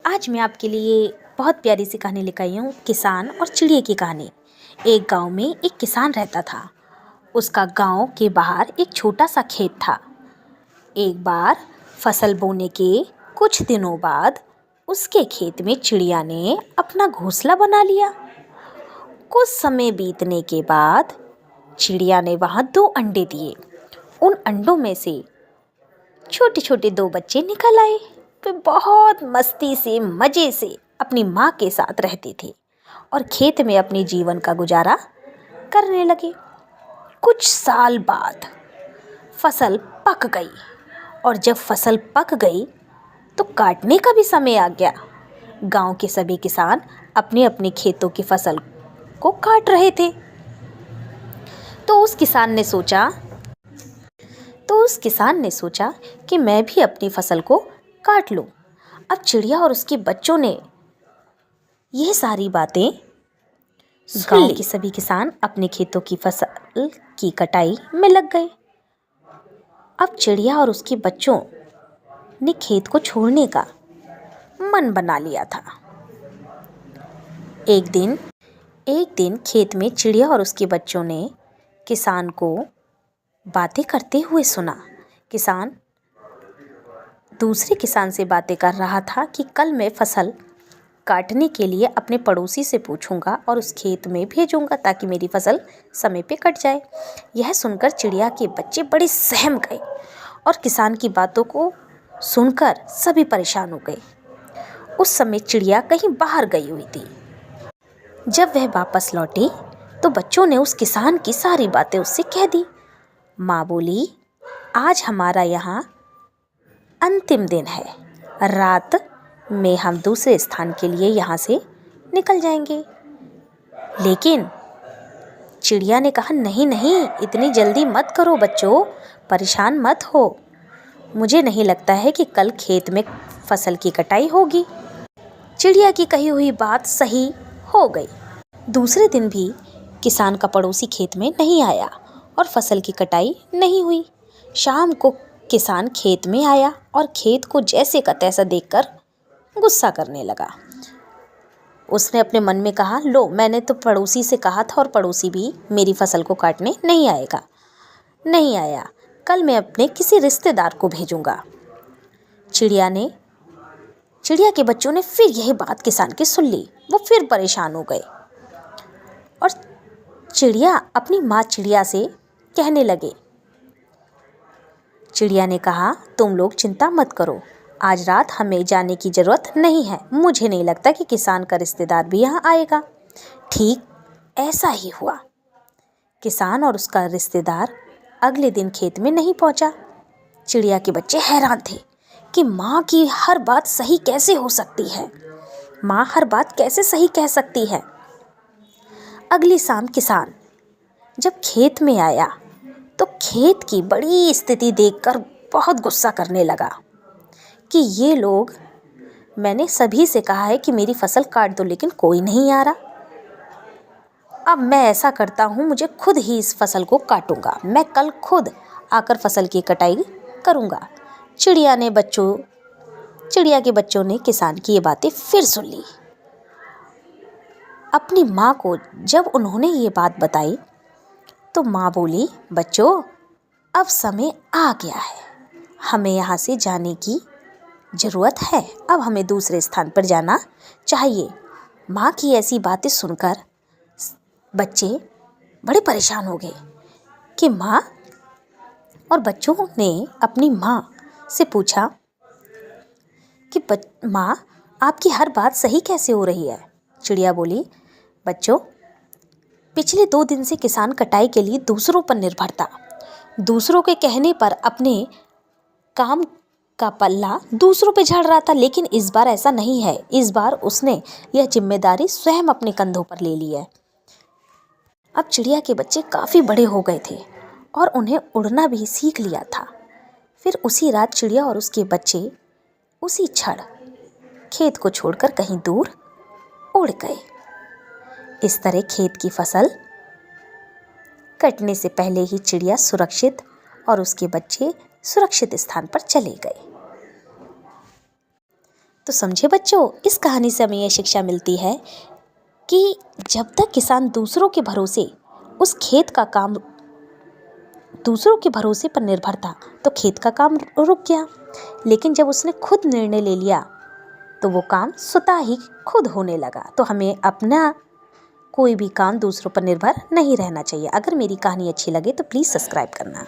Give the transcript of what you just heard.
आज मैं आपके लिए बहुत प्यारी सी कहानी लेकर आई हूँ, किसान और चिड़िया की कहानी। एक गांव में एक किसान रहता था। उसका गांव के बाहर एक छोटा सा खेत था। एक बार फसल बोने के कुछ दिनों बाद उसके खेत में चिड़िया ने अपना घोंसला बना लिया। कुछ समय बीतने के बाद चिड़िया ने वहाँ 2 अंडे दिए। उन अंडों में से छोटे छोटे 2 बच्चे निकल आए। वे बहुत मस्ती से मज़े से अपनी माँ के साथ रहते थे और खेत में अपने जीवन का गुजारा करने लगे। कुछ साल बाद फसल पक गई और जब फसल पक गई तो काटने का भी समय आ गया। गांव के सभी किसान अपने अपने खेतों की फसल को काट रहे थे। तो उस किसान ने सोचा कि मैं भी अपनी फसल को काट लूं। अब चिड़िया और उसके बच्चों ने यह सारी बातें गांव के सभी किसान अपने खेतों की फसल की कटाई में लग गए। अब चिड़िया और उसके बच्चों ने खेत को छोड़ने का मन बना लिया था। एक दिन खेत में चिड़िया और उसके बच्चों ने किसान को बातें करते हुए सुना। किसान दूसरे किसान से बातें कर रहा था कि कल मैं फसल काटने के लिए अपने पड़ोसी से पूछूंगा और उस खेत में भेजूंगा ताकि मेरी फसल समय पे कट जाए। यह सुनकर चिड़िया के बच्चे बड़े सहम गए और किसान की बातों को सुनकर सभी परेशान हो गए। उस समय चिड़िया कहीं बाहर गई हुई थी। जब वह वापस लौटी तो बच्चों ने उस किसान की सारी बातें उससे कह दी। माँ बोली, आज हमारा यहाँ अंतिम दिन है। रात में हम दूसरे स्थान के लिए यहाँ से निकल जाएंगे। लेकिन चिड़िया ने कहा, नहीं नहीं, इतनी जल्दी मत करो बच्चों, परेशान मत हो। मुझे नहीं लगता है कि कल खेत में फसल की कटाई होगी। चिड़िया की कही हुई बात सही हो गई। दूसरे दिन भी किसान का पड़ोसी खेत में नहीं आया और फसल की कटाई नहीं हुई। शाम को किसान खेत में आया और खेत को जैसे का तैसा देखकर गुस्सा करने लगा। उसने अपने मन में कहा, लो, मैंने तो पड़ोसी से कहा था और पड़ोसी भी मेरी फसल को काटने नहीं आया। कल मैं अपने किसी रिश्तेदार को भेजूंगा। चिड़िया के बच्चों ने फिर यही बात किसान की सुन ली। वो फिर परेशान हो गए और चिड़िया अपनी माँ चिड़िया से कहने लगे। चिड़िया ने कहा, तुम लोग चिंता मत करो, आज रात हमें जाने की ज़रूरत नहीं है। मुझे नहीं लगता कि किसान का रिश्तेदार भी यहाँ आएगा। ठीक ऐसा ही हुआ। किसान और उसका रिश्तेदार अगले दिन खेत में नहीं पहुँचा। चिड़िया के बच्चे हैरान थे कि माँ की हर बात सही कैसे हो सकती है। माँ हर बात कैसे सही कह सकती है। अगली शाम किसान जब खेत में आया तो खेत की बड़ी स्थिति देखकर बहुत गुस्सा करने लगा कि ये लोग, मैंने सभी से कहा है कि मेरी फसल काट दो, लेकिन कोई नहीं आ रहा। अब मैं ऐसा करता हूँ, मुझे खुद ही इस फसल को काटूंगा। मैं कल खुद आकर फसल की कटाई करूँगा। चिड़िया के बच्चों ने किसान की ये बातें फिर सुन ली। अपनी माँ को जब उन्होंने ये बात बताई तो माँ बोली, बच्चों, अब समय आ गया है, हमें यहाँ से जाने की ज़रूरत है। अब हमें दूसरे स्थान पर जाना चाहिए। माँ की ऐसी बातें सुनकर बच्चे बड़े परेशान हो गए कि माँ, और बच्चों ने अपनी माँ से पूछा कि माँ, आपकी हर बात सही कैसे हो रही है। चिड़िया बोली, बच्चों, पिछले 2 दिन से किसान कटाई के लिए दूसरों पर निर्भर था। दूसरों के कहने पर अपने काम का पल्ला दूसरों पे झाड़ रहा था, लेकिन इस बार ऐसा नहीं है। इस बार उसने यह जिम्मेदारी स्वयं अपने कंधों पर ले ली है। अब चिड़िया के बच्चे काफ़ी बड़े हो गए थे और उन्हें उड़ना भी सीख लिया था। फिर उसी रात चिड़िया और उसके बच्चे उसी क्षण खेत को छोड़कर कहीं दूर उड़ गए। इस तरह खेत की फसल कटने से पहले ही चिड़िया सुरक्षित और उसके बच्चे सुरक्षित स्थान पर चले गए। तो समझे बच्चों, इस कहानी से हमें यह शिक्षा मिलती है कि जब तक किसान दूसरों के भरोसे उस खेत का काम दूसरों के भरोसे पर निर्भर था तो खेत का काम रुक गया, लेकिन जब उसने खुद निर्णय ले लिया तो वो काम स्वतः ही खुद होने लगा। तो हमें अपना कोई भी काम दूसरों पर निर्भर नहीं रहना चाहिए। अगर मेरी कहानी अच्छी लगे तो प्लीज़ सब्सक्राइब करना।